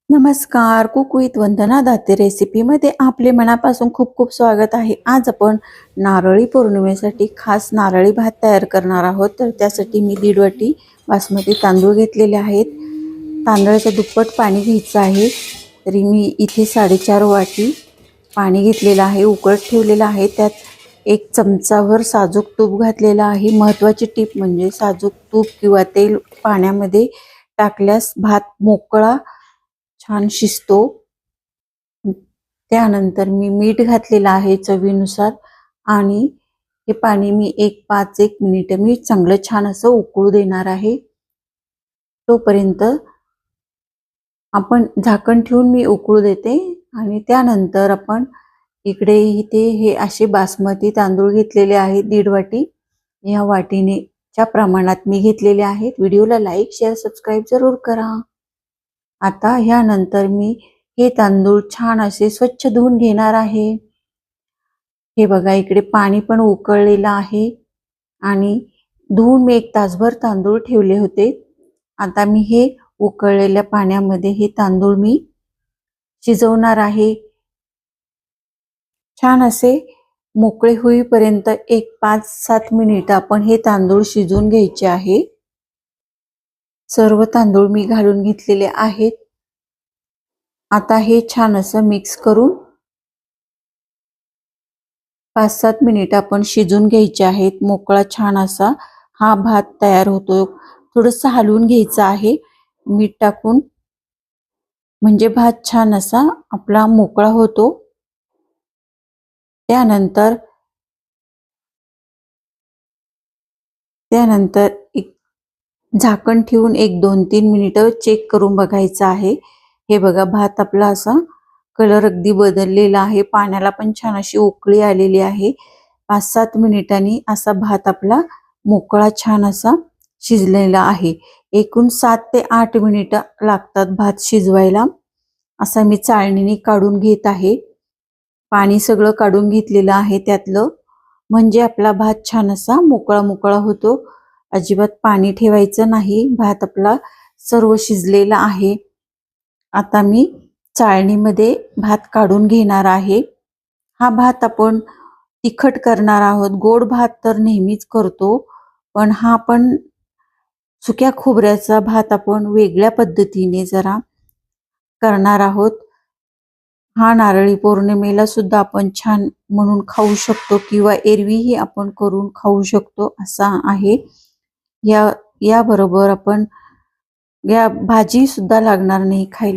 नमस्कार, cook with वंदना दाते रेसिपीमध्ये आपले मनापासून खूप खूप स्वागत आहे. आज आपण नारळी पौर्णिमेसाठी खास नारळी भात तयार करणार आहोत. तर त्यासाठी मी 1.5 वाटी बासमती तांदूळ घेतलेले आहेत. तांदळाच्या दुप्पट पाणी घ्यायचं आहे. तरी मी इथे 4.5 वाटी पाणी घेतलेलं आहे, उकळत ठेवलेलं आहे. त्यात 1 चमचाभर साजूक तूप घातलेलं आहे. महत्त्वाची टीप म्हणजे साजूक तूप किंवा तेल पाण्यामध्ये टाकल्यास भात मोकळा छान शिजतो. त्यानंतर मी मीठ घातलेलं आहे चवीनुसार आणि हे पाणी मी 5-1 मिनिट मी चांगलं छान असं उकळू देणार आहे. तोपर्यंत आपण झाकण ठेवून मी उकळू देते आणि त्यानंतर आपण इकडे इथे हे असे बासमती तांदूळ घेतलेले आहेत 1.5 वाटी. या वाटीने च्या प्रमाणात मी घेतलेले आहेत. व्हिडिओला लाईक, शेअर, सबस्क्राईब जरूर करा. आता ह्यानंतर मी हे तांदूळ छान असे स्वच्छ धुवून घेणार आहे. हे बघा इकडे पाणी पण उकळलेलं आहे आणि धुवून मी 1 तासभर तांदूळ ठेवले होते. आता मी हे उकळलेल्या पाण्यामध्ये हे तांदूळ मी शिजवणार आहे. छान असे मोकळे होईपर्यंत 5-7 मिनिट आपण हे तांदूळ शिजवून घ्यायचे आहे. सर्व तांदूळ मी घालून घेतलेले आहेत. आता हे छान असं मिक्स करून 5-7 मिनिट आपण शिजून घ्यायचे आहेत. मोकळा छान असा हा भात तयार होतो. थोडंसं हलवून घ्यायचं आहे मीठ टाकून, म्हणजे भात छान असा आपला मोकळा होतो. त्यानंतर एक झाकण ठेवून 1-2-3 मिनिटं चेक करून बघायचं आहे. हे बघा भात आपला असा कलर अगदी बदललेला आहे. पाण्याला पण छान अशी उकळी आलेली आहे. 5-7 मिनिटांनी असा भात आपला मोकळा छान असा शिजलेला आहे. एकूण 7 ते 8 मिनिटं लागतात भात शिजवायला. असा मी चाळणीने काढून घेत आहे. पाणी सगळं काढून घेतलेलं आहे त्यातलं, म्हणजे आपला भात छान असा मोकळा मोकळा होतो. अजिबात पाणी ठेवायचं नाही. भात आपला सर्व शिजलेला आहे. आता मी चाळणीमध्ये भात काढून घेणार आहे. हा भात आपण तिखट करणार आहोत. गोड भात तर नेहमीच करतो, पण हा आपण सुक्या खोबऱ्याचा भात आपण वेगळ्या पद्धतीने जरा करणार आहोत. हा नारळी पौर्णिमेला सुद्धा आपण छान म्हणून खाऊ शकतो किंवा एरवीही आपण करून खाऊ शकतो असा आहे. या बरोबर आपण या भाजी सुद्धा लागणार नाही खायला.